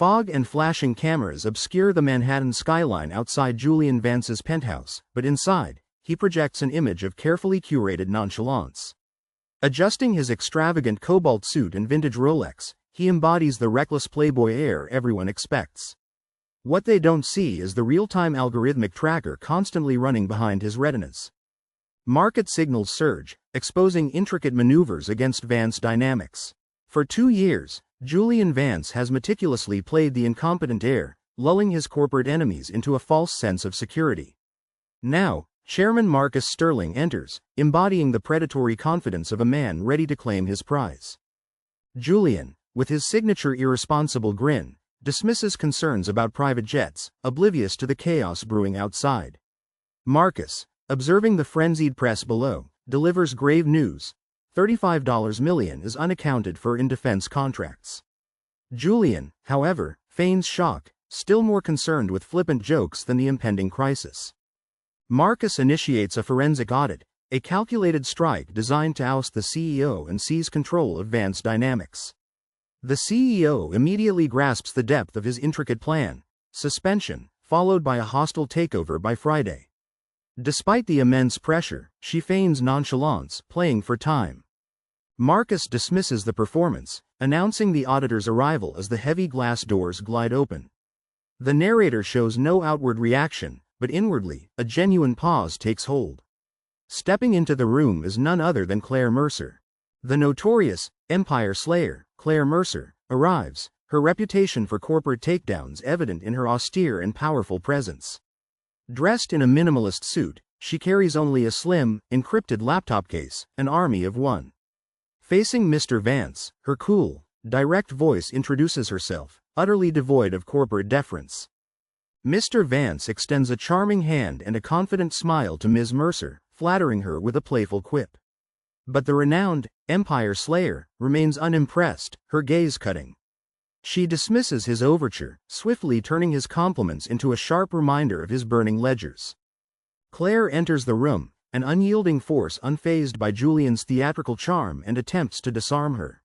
Fog and flashing cameras obscure the Manhattan skyline outside Julian Vance's penthouse, but inside, he projects an image of carefully curated nonchalance. Adjusting his extravagant cobalt suit and vintage Rolex, he embodies the reckless playboy air everyone expects. What they don't see is the real-time algorithmic tracker constantly running behind his retinas. Market signals surge, exposing intricate maneuvers against Vance dynamics. For 2 years, Julian Vance has meticulously played the incompetent heir, lulling his corporate enemies into a false sense of security. Now, Chairman Marcus Sterling enters, embodying the predatory confidence of a man ready to claim his prize. Julian, with his signature irresponsible grin, dismisses concerns about private jets, oblivious to the chaos brewing outside. Marcus, observing the frenzied press below, delivers grave news. $35 million is unaccounted for in defense contracts. Julian, however, feigns shock, still more concerned with flippant jokes than the impending crisis. Marcus initiates a forensic audit, a calculated strike designed to oust the CEO and seize control of Vance Dynamics. The CEO immediately grasps the depth of his intricate plan: suspension, followed by a hostile takeover by Friday. Despite the immense pressure, she feigns nonchalance, playing for time. Marcus dismisses the performance, announcing the auditor's arrival as the heavy glass doors glide open. The narrator shows no outward reaction, but inwardly, a genuine pause takes hold. Stepping into the room is none other than Claire Mercer. The notorious empire slayer, Claire Mercer, arrives, her reputation for corporate takedowns evident in her austere and powerful presence. Dressed in a minimalist suit, she carries only a slim, encrypted laptop case, an army of one. Facing Mr. Vance, her cool, direct voice introduces herself, utterly devoid of corporate deference. Mr. Vance extends a charming hand and a confident smile to Ms. Mercer, flattering her with a playful quip. But the renowned empire slayer remains unimpressed, her gaze cutting. She dismisses his overture, swiftly turning his compliments into a sharp reminder of his burning ledgers. Claire enters the room, an unyielding force unfazed by Julian's theatrical charm, and attempts to disarm her.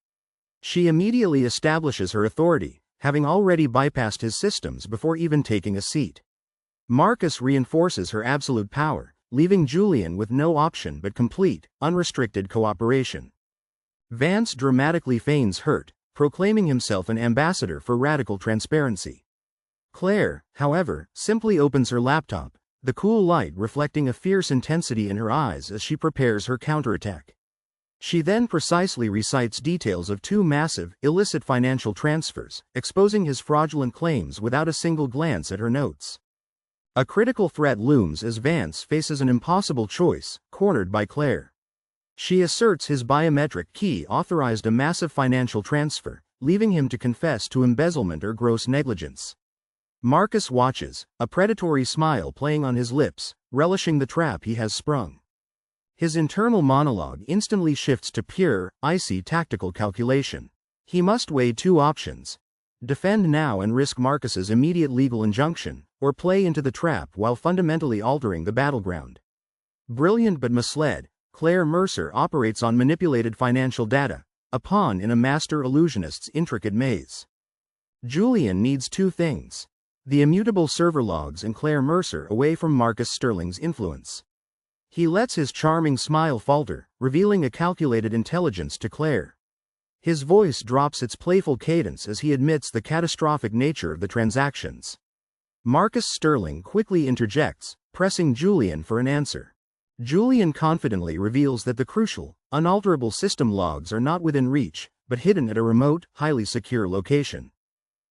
She immediately establishes her authority, having already bypassed his systems before even taking a seat. Marcus reinforces her absolute power, leaving Julian with no option but complete, unrestricted cooperation. Vance dramatically feigns hurt, proclaiming himself an ambassador for radical transparency. Claire, however, simply opens her laptop, the cool light reflecting a fierce intensity in her eyes as she prepares her counterattack. She then precisely recites details of 2 massive, illicit financial transfers, exposing his fraudulent claims without a single glance at her notes. A critical threat looms as Vance faces an impossible choice, cornered by Claire. She asserts his biometric key authorized a massive financial transfer, leaving him to confess to embezzlement or gross negligence. Marcus watches, a predatory smile playing on his lips, relishing the trap he has sprung. His internal monologue instantly shifts to pure, icy tactical calculation. He must weigh 2 options: defend now and risk Marcus's immediate legal injunction, or play into the trap while fundamentally altering the battleground. Brilliant but misled, Claire Mercer operates on manipulated financial data, a pawn in a master illusionist's intricate maze. Julian needs 2 things: the immutable server logs and Claire Mercer away from Marcus Sterling's influence. He lets his charming smile falter, revealing a calculated intelligence to Claire. His voice drops its playful cadence as he admits the catastrophic nature of the transactions. Marcus Sterling quickly interjects, pressing Julian for an answer. Julian confidently reveals that the crucial, unalterable system logs are not within reach, but hidden at a remote, highly secure location.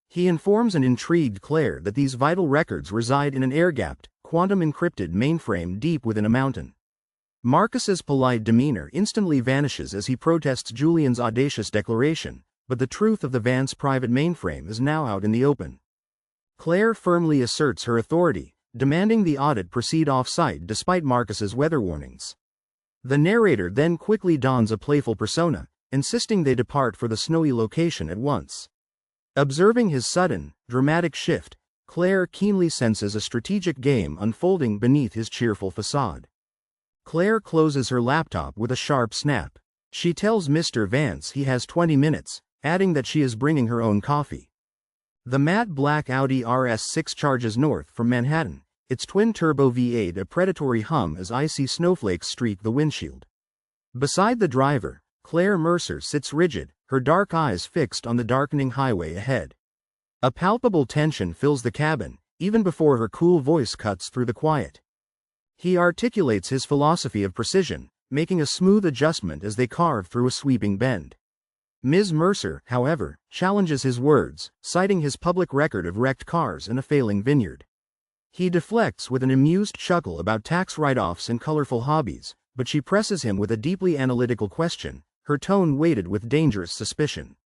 He informs an intrigued Claire that these vital records reside in an air-gapped, quantum-encrypted mainframe deep within a mountain. Marcus's polite demeanor instantly vanishes as he protests Julian's audacious declaration, but the truth of the Vance private mainframe is now out in the open. Claire firmly asserts her authority, demanding the audit proceed off-site despite Marcus's weather warnings. The narrator then quickly dons a playful persona, insisting they depart for the snowy location at once. Observing his sudden, dramatic shift, Claire keenly senses a strategic game unfolding beneath his cheerful facade. Claire closes her laptop with a sharp snap. She tells Mr. Vance he has 20 minutes, adding that she is bringing her own coffee. The matte black Audi RS6 charges north from Manhattan, its twin-turbo V8 a predatory hum as icy snowflakes streak the windshield. Beside the driver, Claire Mercer sits rigid, her dark eyes fixed on the darkening highway ahead. A palpable tension fills the cabin, even before her cool voice cuts through the quiet. He articulates his philosophy of precision, making a smooth adjustment as they carve through a sweeping bend. Ms. Mercer, however, challenges his words, citing his public record of wrecked cars and a failing vineyard. He deflects with an amused chuckle about tax write-offs and colorful hobbies, but she presses him with a deeply analytical question, her tone weighted with dangerous suspicion.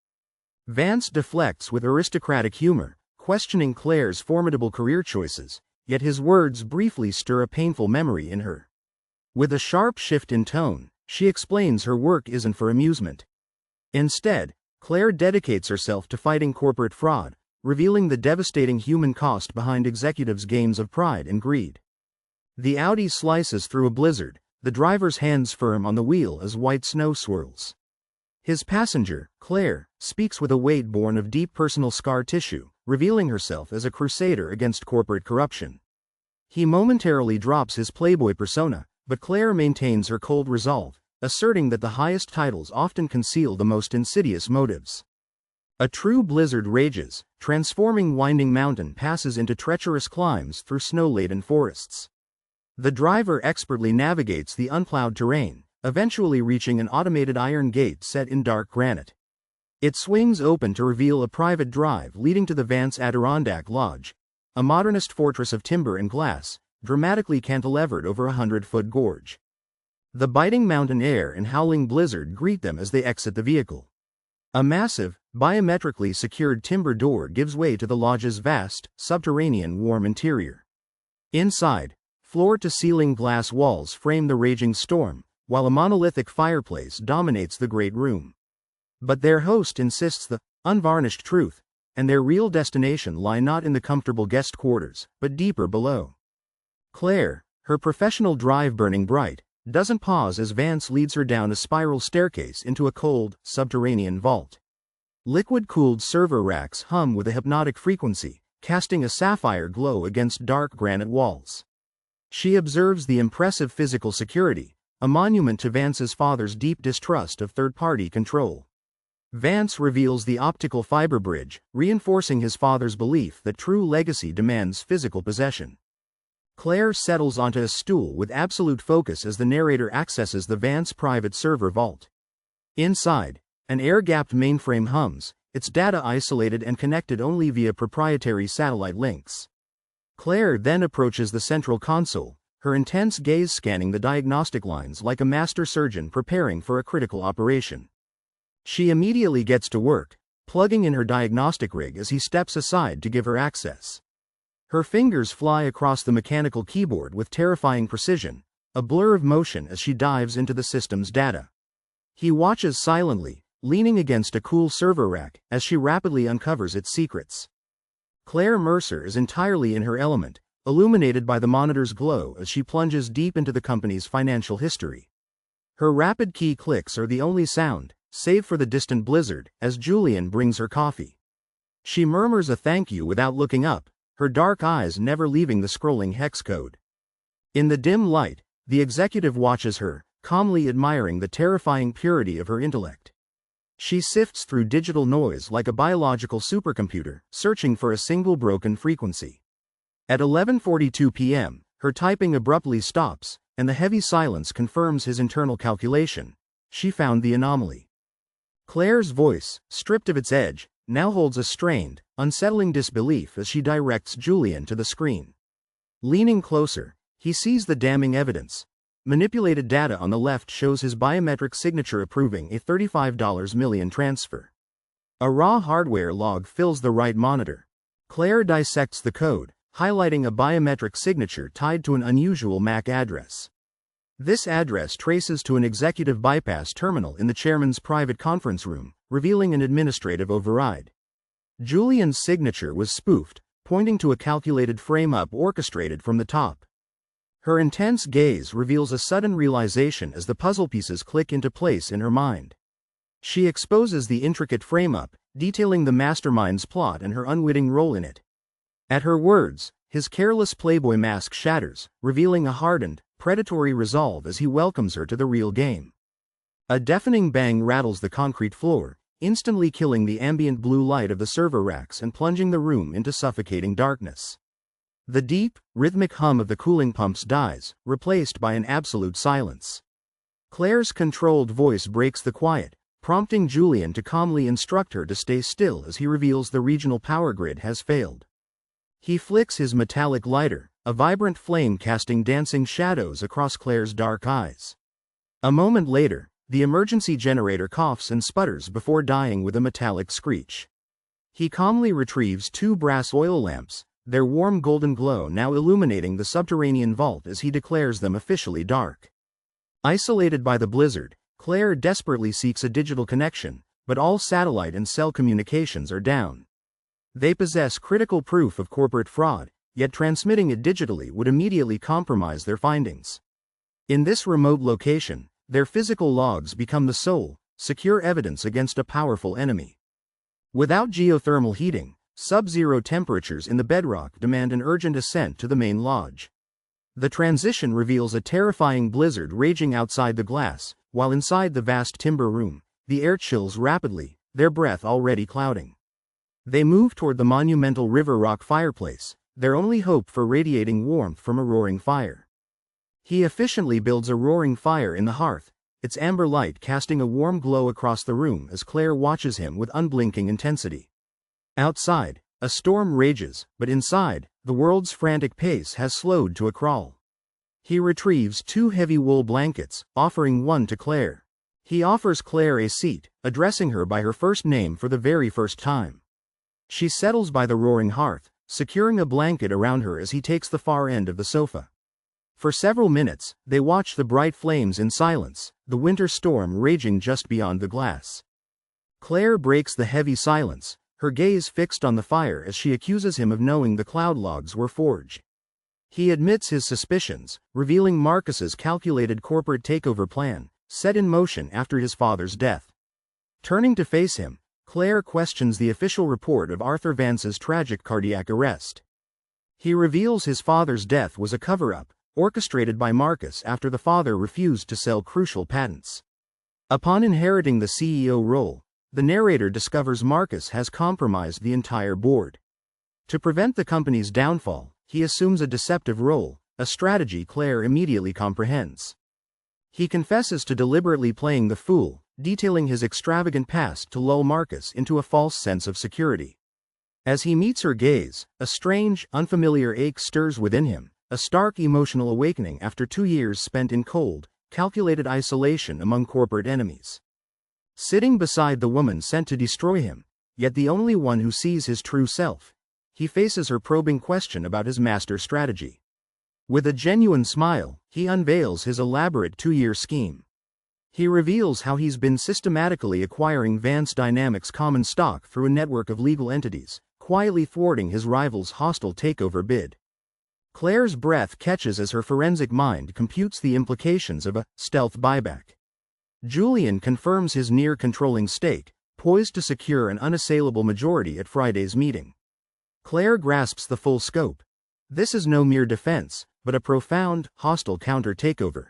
Vance deflects with aristocratic humor, questioning Claire's formidable career choices, yet his words briefly stir a painful memory in her. With a sharp shift in tone, she explains her work isn't for amusement. Instead, Claire dedicates herself to fighting corporate fraud, revealing the devastating human cost behind executives' games of pride and greed. The Audi slices through a blizzard, the driver's hands firm on the wheel as white snow swirls. His passenger, Claire, speaks with a weight born of deep personal scar tissue, revealing herself as a crusader against corporate corruption. He momentarily drops his playboy persona, but Claire maintains her cold resolve, asserting that the highest titles often conceal the most insidious motives. A true blizzard rages, transforming winding mountain passes into treacherous climbs through snow-laden forests. The driver expertly navigates the unplowed terrain, eventually reaching an automated iron gate set in dark granite. It swings open to reveal a private drive leading to the Vance Adirondack Lodge, a modernist fortress of timber and glass, dramatically cantilevered over a 100-foot gorge. The biting mountain air and howling blizzard greet them as they exit the vehicle. A massive, biometrically secured timber door gives way to the lodge's vast, subterranean warm interior. Inside, floor-to-ceiling glass walls frame the raging storm, while a monolithic fireplace dominates the great room. But their host insists the unvarnished truth, and their real destination lie not in the comfortable guest quarters, but deeper below. Claire, her professional drive burning bright, doesn't pause as Vance leads her down a spiral staircase into a cold, subterranean vault. Liquid-cooled server racks hum with a hypnotic frequency, casting a sapphire glow against dark granite walls. She observes the impressive physical security, a monument to Vance's father's deep distrust of third-party control. Vance reveals the optical fiber bridge, reinforcing his father's belief that true legacy demands physical possession. Claire settles onto a stool with absolute focus as the narrator accesses the Vance private server vault. Inside, an air-gapped mainframe hums, its data isolated and connected only via proprietary satellite links. Claire then approaches the central console, her intense gaze scanning the diagnostic lines like a master surgeon preparing for a critical operation. She immediately gets to work, plugging in her diagnostic rig as he steps aside to give her access. Her fingers fly across the mechanical keyboard with terrifying precision, a blur of motion as she dives into the system's data. He watches silently, leaning against a cool server rack, as she rapidly uncovers its secrets. Claire Mercer is entirely in her element, illuminated by the monitor's glow as she plunges deep into the company's financial history. Her rapid key clicks are the only sound, save for the distant blizzard, as Julian brings her coffee. She murmurs a thank you without looking up, her dark eyes never leaving the scrolling hex code. In the dim light, the executive watches her, calmly admiring the terrifying purity of her intellect. She sifts through digital noise like a biological supercomputer, searching for a single broken frequency. At 11:42 p.m., her typing abruptly stops, and the heavy silence confirms his internal calculation. She found the anomaly. Claire's voice, stripped of its edge, now holds a strained, unsettling disbelief as she directs Julian to the screen. Leaning closer, he sees the damning evidence. Manipulated data on the left shows his biometric signature approving a $35 million transfer. A raw hardware log fills the right monitor. Claire dissects the code, highlighting a biometric signature tied to an unusual MAC address. This address traces to an executive bypass terminal in the chairman's private conference room, revealing an administrative override. Julian's signature was spoofed, pointing to a calculated frame-up orchestrated from the top. Her intense gaze reveals a sudden realization as the puzzle pieces click into place in her mind. She exposes the intricate frame-up, detailing the mastermind's plot and her unwitting role in it. At her words, his careless playboy mask shatters, revealing a hardened, predatory resolve as he welcomes her to the real game. A deafening bang rattles the concrete floor, instantly killing the ambient blue light of the server racks and plunging the room into suffocating darkness. The deep, rhythmic hum of the cooling pumps dies, replaced by an absolute silence. Claire's controlled voice breaks the quiet, prompting Julian to calmly instruct her to stay still as he reveals the regional power grid has failed. He flicks his metallic lighter, a vibrant flame casting dancing shadows across Claire's dark eyes. A moment later, the emergency generator coughs and sputters before dying with a metallic screech. He calmly retrieves 2 brass oil lamps, their warm golden glow now illuminating the subterranean vault as he declares them officially dark. Isolated by the blizzard, Claire desperately seeks a digital connection, but all satellite and cell communications are down. They possess critical proof of corporate fraud, yet transmitting it digitally would immediately compromise their findings. In this remote location, their physical logs become the sole, secure evidence against a powerful enemy. Without geothermal heating, sub-zero temperatures in the bedrock demand an urgent ascent to the main lodge. The transition reveals a terrifying blizzard raging outside the glass, while inside the vast timber room, the air chills rapidly, their breath already clouding. They move toward the monumental river rock fireplace, their only hope for radiating warmth from a roaring fire. He efficiently builds a roaring fire in the hearth, its amber light casting a warm glow across the room as Claire watches him with unblinking intensity. Outside, a storm rages, but inside, the world's frantic pace has slowed to a crawl. He retrieves 2 heavy wool blankets, offering one to Claire. He offers Claire a seat, addressing her by her first name for the very first time. She settles by the roaring hearth, securing a blanket around her as he takes the far end of the sofa. For several minutes, they watch the bright flames in silence, the winter storm raging just beyond the glass. Claire breaks the heavy silence, her gaze fixed on the fire as she accuses him of knowing the cloud logs were forged. He admits his suspicions, revealing Marcus's calculated corporate takeover plan, set in motion after his father's death. Turning to face him, Claire questions the official report of Arthur Vance's tragic cardiac arrest. He reveals his father's death was a cover-up, orchestrated by Marcus after the father refused to sell crucial patents. Upon inheriting the CEO role, the narrator discovers Marcus has compromised the entire board. To prevent the company's downfall, he assumes a deceptive role, a strategy Claire immediately comprehends. He confesses to deliberately playing the fool, detailing his extravagant past to lull Marcus into a false sense of security. As he meets her gaze, a strange, unfamiliar ache stirs within him, a stark emotional awakening after 2 years spent in cold, calculated isolation among corporate enemies. Sitting beside the woman sent to destroy him, yet the only one who sees his true self, he faces her probing question about his master strategy. With a genuine smile, he unveils his elaborate 2-year scheme. He reveals how he's been systematically acquiring Vance Dynamics common stock through a network of legal entities, quietly thwarting his rival's hostile takeover bid. Claire's breath catches as her forensic mind computes the implications of a stealth buyback. Julian confirms his near-controlling stake, poised to secure an unassailable majority at Friday's meeting. Claire grasps the full scope. This is no mere defense, but a profound, hostile counter-takeover.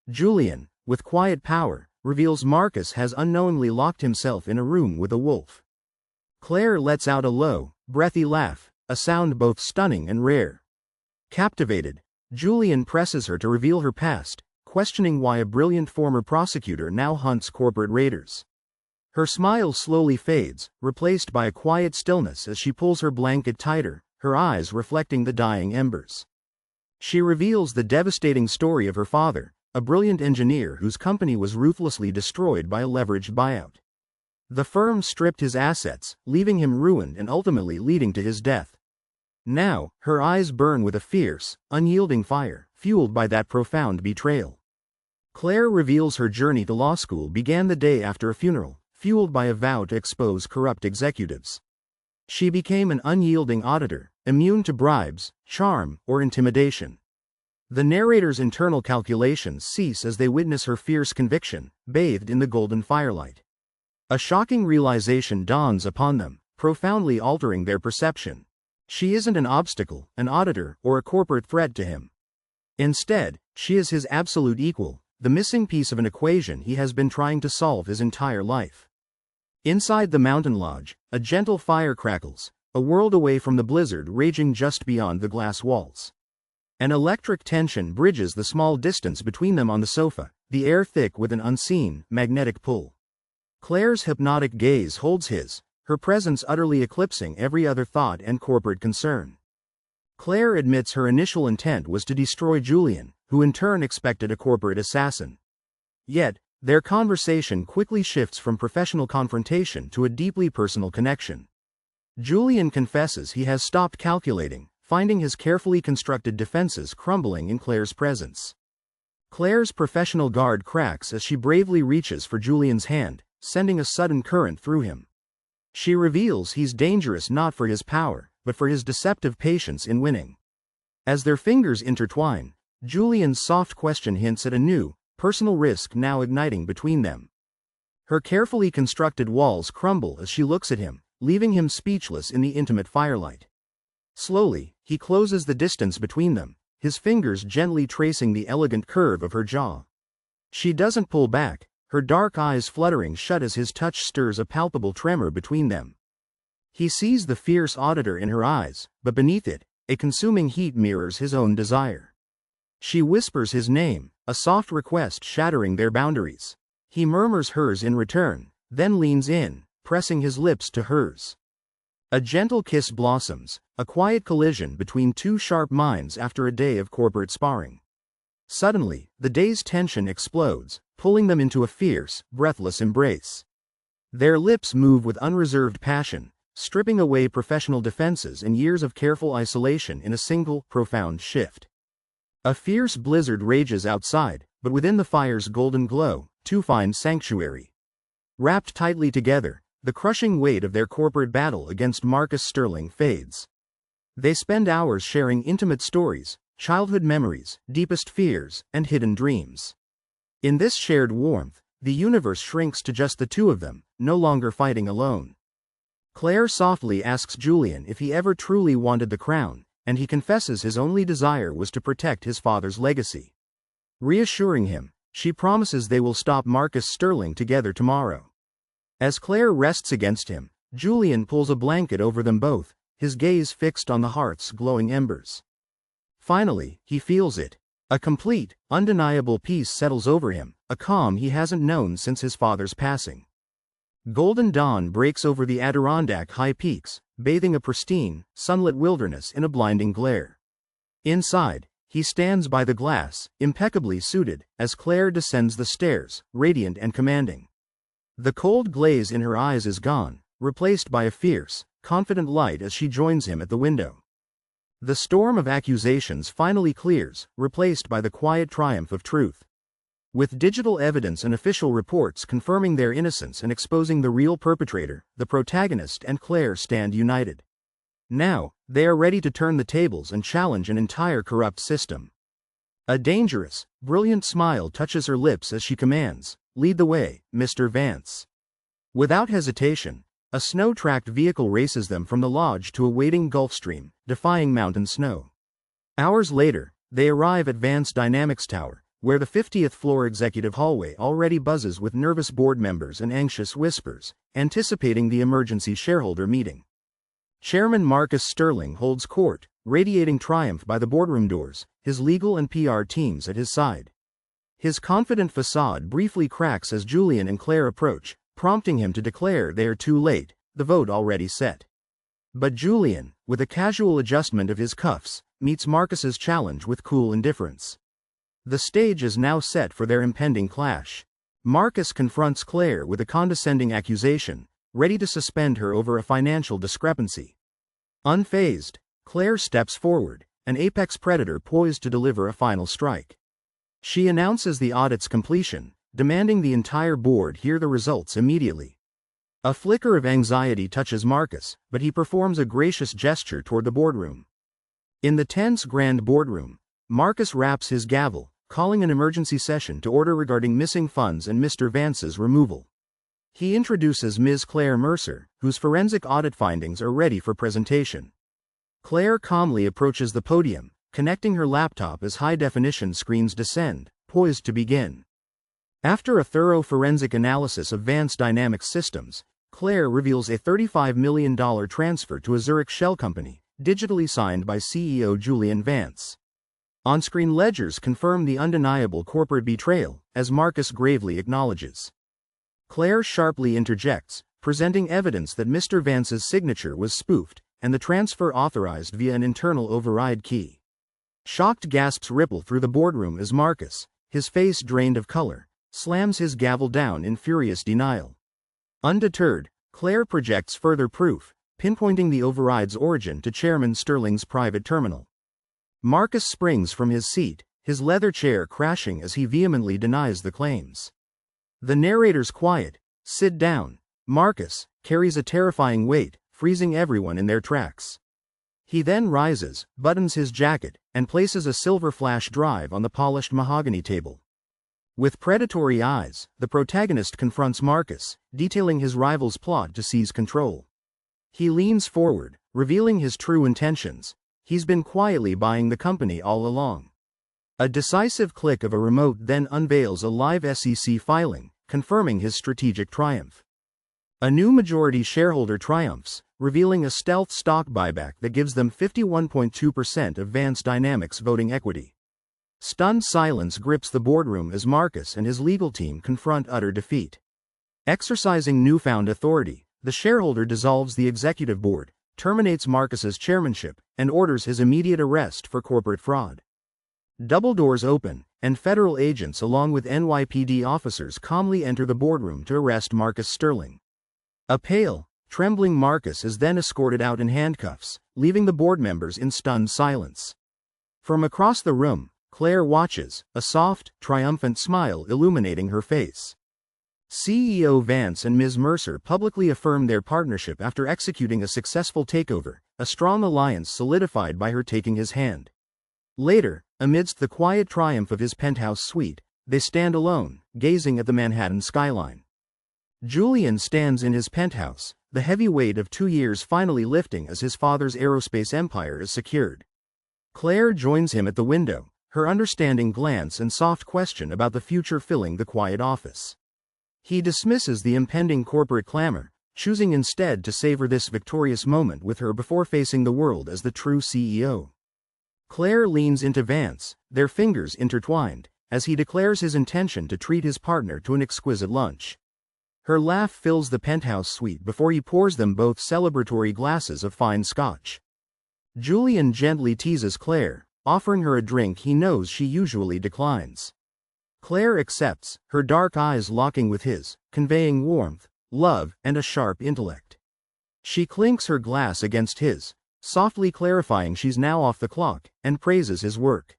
Julian, with quiet power, reveals Marcus has unknowingly locked himself in a room with a wolf. Claire lets out a low, breathy laugh, a sound both stunning and rare. Captivated, Julian presses her to reveal her past, questioning why a brilliant former prosecutor now hunts corporate raiders. Her smile slowly fades, replaced by a quiet stillness as she pulls her blanket tighter, her eyes reflecting the dying embers. She reveals the devastating story of her father, a brilliant engineer whose company was ruthlessly destroyed by a leveraged buyout. The firm stripped his assets, leaving him ruined and ultimately leading to his death. Now, her eyes burn with a fierce, unyielding fire, fueled by that profound betrayal. Claire reveals her journey to law school began the day after a funeral, fueled by a vow to expose corrupt executives. She became an unyielding auditor, immune to bribes, charm, or intimidation. The narrator's internal calculations cease as they witness her fierce conviction, bathed in the golden firelight. A shocking realization dawns upon them, profoundly altering their perception. She isn't an obstacle, an auditor, or a corporate threat to him. Instead, she is his absolute equal, the missing piece of an equation he has been trying to solve his entire life. Inside the mountain lodge, a gentle fire crackles, a world away from the blizzard raging just beyond the glass walls. An electric tension bridges the small distance between them on the sofa, the air thick with an unseen, magnetic pull. Claire's hypnotic gaze holds his, her presence utterly eclipsing every other thought and corporate concern. Claire admits her initial intent was to destroy Julian, who in turn expected a corporate assassin. Yet, their conversation quickly shifts from professional confrontation to a deeply personal connection. Julian confesses he has stopped calculating, finding his carefully constructed defenses crumbling in Claire's presence. Claire's professional guard cracks as she bravely reaches for Julian's hand, sending a sudden current through him. She reveals he's dangerous not for his power, but for his deceptive patience in winning. As their fingers intertwine, Julian's soft question hints at a new, personal risk now igniting between them. Her carefully constructed walls crumble as she looks at him, leaving him speechless in the intimate firelight. Slowly, he closes the distance between them, his fingers gently tracing the elegant curve of her jaw. She doesn't pull back, her dark eyes fluttering shut as his touch stirs a palpable tremor between them. He sees the fierce auditor in her eyes, but beneath it, a consuming heat mirrors his own desire. She whispers his name, a soft request shattering their boundaries. He murmurs hers in return, then leans in, pressing his lips to hers. A gentle kiss blossoms, a quiet collision between two sharp minds after a day of corporate sparring. Suddenly, the day's tension explodes, pulling them into a fierce, breathless embrace. Their lips move with unreserved passion, stripping away professional defenses and years of careful isolation in a single, profound shift. A fierce blizzard rages outside, but within the fire's golden glow, two find sanctuary. Wrapped tightly together, the crushing weight of their corporate battle against Marcus Sterling fades. They spend hours sharing intimate stories, childhood memories, deepest fears, and hidden dreams. In this shared warmth, the universe shrinks to just the two of them, no longer fighting alone. Claire softly asks Julian if he ever truly wanted the crown, and he confesses his only desire was to protect his father's legacy. Reassuring him, she promises they will stop Marcus Sterling together tomorrow. As Claire rests against him, Julian pulls a blanket over them both, his gaze fixed on the hearth's glowing embers. Finally, he feels it. A complete, undeniable peace settles over him, a calm he hasn't known since his father's passing. Golden dawn breaks over the Adirondack high peaks, bathing a pristine, sunlit wilderness in a blinding glare. Inside, he stands by the glass, impeccably suited, as Claire descends the stairs, radiant and commanding. The cold glaze in her eyes is gone, replaced by a fierce, confident light as she joins him at the window. The storm of accusations finally clears, replaced by the quiet triumph of truth. With digital evidence and official reports confirming their innocence and exposing the real perpetrator, the protagonist and Claire stand united. Now, they are ready to turn the tables and challenge an entire corrupt system. A dangerous, brilliant smile touches her lips as she commands, "Lead the way, Mr. Vance." Without hesitation, a snow-tracked vehicle races them from the lodge to a waiting Gulf Stream, defying mountain snow. Hours later, they arrive at Vance Dynamics Tower, where the 50th floor executive hallway already buzzes with nervous board members and anxious whispers, anticipating the emergency shareholder meeting. Chairman Marcus Sterling holds court, radiating triumph by the boardroom doors, his legal and PR teams at his side. His confident facade briefly cracks as Julian and Claire approach, prompting him to declare they are too late, the vote already set. But Julian, with a casual adjustment of his cuffs, meets Marcus's challenge with cool indifference. The stage is now set for their impending clash. Marcus confronts Claire with a condescending accusation, ready to suspend her over a financial discrepancy. Unfazed, Claire steps forward, an apex predator poised to deliver a final strike. She announces the audit's completion, demanding the entire board hear the results immediately. A flicker of anxiety touches Marcus, but he performs a gracious gesture toward the boardroom. In the tense grand boardroom, Marcus raps his gavel, calling an emergency session to order regarding missing funds and Mr. Vance's removal. He introduces Ms. Claire Mercer, whose forensic audit findings are ready for presentation. Claire calmly approaches the podium, connecting her laptop as high-definition screens descend, poised to begin. After a thorough forensic analysis of Vance Dynamics systems, Claire reveals a $35 million transfer to a Zurich shell company, digitally signed by CEO Julian Vance. On-screen ledgers confirm the undeniable corporate betrayal, as Marcus gravely acknowledges. Claire sharply interjects, presenting evidence that Mr. Vance's signature was spoofed, and the transfer authorized via an internal override key. Shocked gasps ripple through the boardroom as Marcus, his face drained of color, slams his gavel down in furious denial. Undeterred, Claire projects further proof, pinpointing the override's origin to Chairman Sterling's private terminal. Marcus springs from his seat, his leather chair crashing as he vehemently denies the claims. The narrator's quiet, "Sit down, Marcus," carries a terrifying weight, freezing everyone in their tracks. He then rises, buttons his jacket, and places a silver flash drive on the polished mahogany table. With predatory eyes, the protagonist confronts Marcus, detailing his rival's plot to seize control. He leans forward, revealing his true intentions. He's been quietly buying the company all along. A decisive click of a remote then unveils a live SEC filing, confirming his strategic triumph. A new majority shareholder triumphs, revealing a stealth stock buyback that gives them 51.2% of Vance Dynamics voting equity. Stunned silence grips the boardroom as Marcus and his legal team confront utter defeat. Exercising newfound authority, the shareholder dissolves the executive board, terminates Marcus's chairmanship, and orders his immediate arrest for corporate fraud. Double doors open, and federal agents along with NYPD officers calmly enter the boardroom to arrest Marcus Sterling. A pale, trembling Marcus is then escorted out in handcuffs, leaving the board members in stunned silence. From across the room, Claire watches, a soft, triumphant smile illuminating her face. CEO Vance and Ms. Mercer publicly affirm their partnership after executing a successful takeover, a strong alliance solidified by her taking his hand. Later, amidst the quiet triumph of his penthouse suite, they stand alone, gazing at the Manhattan skyline. Julian stands in his penthouse, the heavy weight of 2 years finally lifting as his father's aerospace empire is secured. Claire joins him at the window, her understanding glance and soft question about the future filling the quiet office. He dismisses the impending corporate clamor, choosing instead to savor this victorious moment with her before facing the world as the true CEO. Claire leans into Vance, their fingers intertwined, as he declares his intention to treat his partner to an exquisite lunch. Her laugh fills the penthouse suite before he pours them both celebratory glasses of fine scotch. Julian gently teases Claire, offering her a drink he knows she usually declines. Claire accepts, her dark eyes locking with his, conveying warmth, love, and a sharp intellect. She clinks her glass against his, softly clarifying she's now off the clock, and praises his work.